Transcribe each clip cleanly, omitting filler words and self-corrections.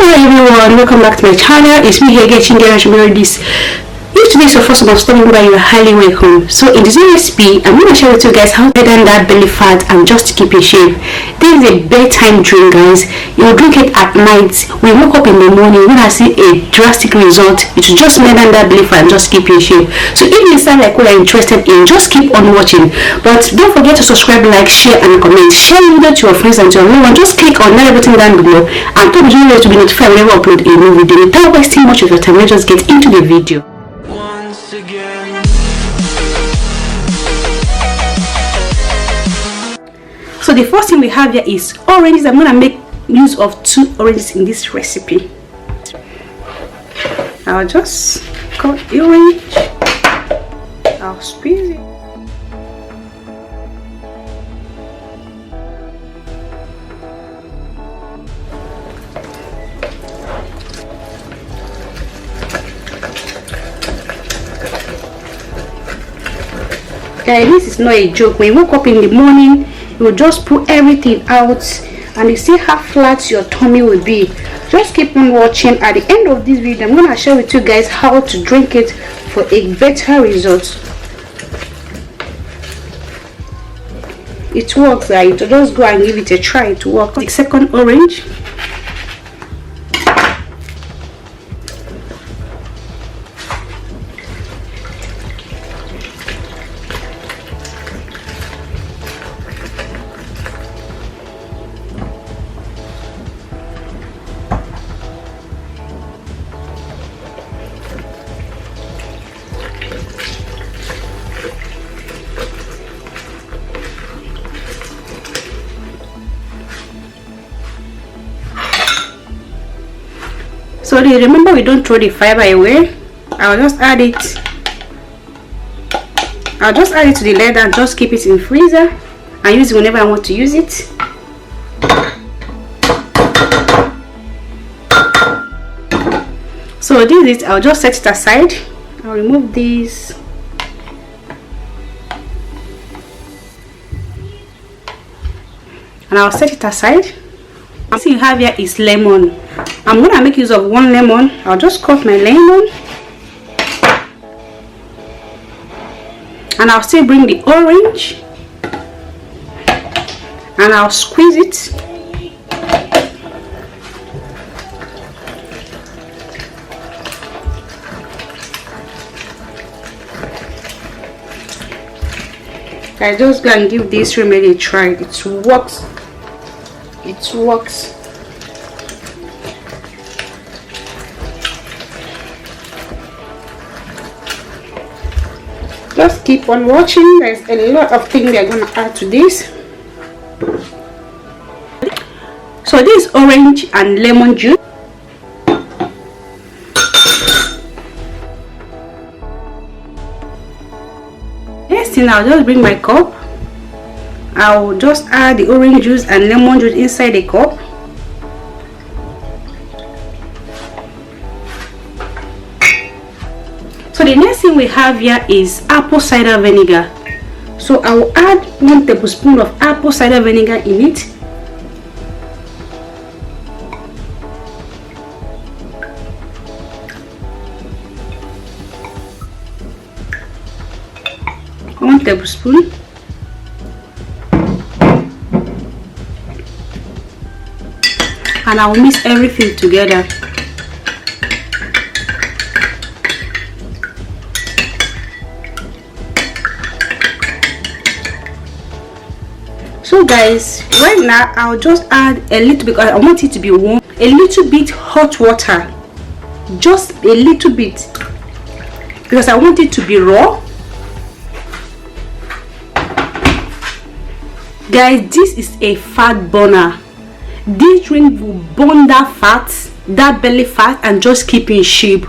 Hello everyone, welcome back to my channel. It's me here again, Chigirl Remedies. If today is your first time of stopping by, you're highly welcome. So in this recipe, I'm going to share with you guys how to burn that belly fat and just to keep in shape. This is a bedtime drink, guys. You will drink it at night. When you wake up in the morning, you're going to see a drastic result. It will just burn that belly fat and just keep in shape. So if you sound like what you're interested in, just keep on watching. But don't forget to subscribe, like, share and comment. Share the video to your friends and to everyone. Just click on that everything down below and turn the video to be notified whenever I upload a new video. Without wasting much of your time, let's just get into the video. So the first thing we have here is oranges. I'm going to make use of 2 oranges in this recipe. I'll just cut the orange. I'll squeeze it. Guys, this is not a joke. When you wake up in the morning, you will just pull everything out and you see how flat your tummy will be. Just keep on watching. At the end of this video, I'm going to share with you guys how to drink it for a better result. It works, right? So just go and give it a try. It works. The second orange. So remember, we don't throw the fiber away. I'll just add it to the leather and just keep it in freezer and use it whenever I want to use it. So this is it. I'll just set it aside. I'll remove this. And I'll set it aside. What you have here is lemon. I'm going to make use of 1 lemon. I'll just cut my lemon. And I'll still bring the orange. And I'll squeeze it. I just go and give this remedy a try. It works. It works. Just keep on watching. There's a lot of things they're going to add to this. So this is orange and lemon juice. Next thing, I'll just bring my cup. I'll just add the orange juice and lemon juice inside the cup. So the next thing we have here is apple cider vinegar. So I will add 1 tablespoon of apple cider vinegar in it. One tablespoon. And I will mix everything together. So guys, right now I'll just add a little, because I want it to be warm, a little bit hot water, just a little bit, because I want it to be raw. Guys, this is a fat burner. This drink will burn that fat, that belly fat, and just keep in shape.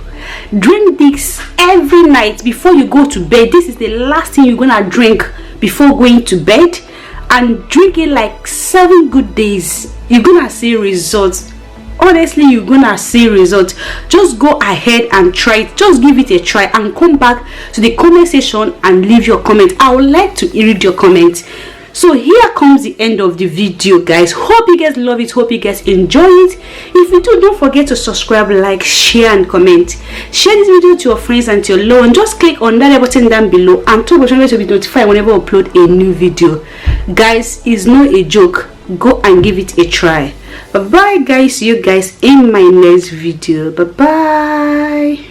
Drink this every night before you go to bed. This is the last thing you're gonna drink before going to bed, and drink it like 7 good days. You're gonna see results. Honestly, you're gonna see results. Just go ahead and try it. Just give it a try and come back to the comment section and leave your comment. I would like to read your comment. So here comes the end of the video, guys. Hope you guys love it, hope you guys enjoy it. If you do, don't forget to subscribe, like, share and comment. Share this video to your friends and to your loved ones. Just click on that button down below and turn on to be notified whenever I upload a new video. Guys, it's not a joke. Go and give it a try. Bye bye, guys. See you guys in my next video. Bye bye.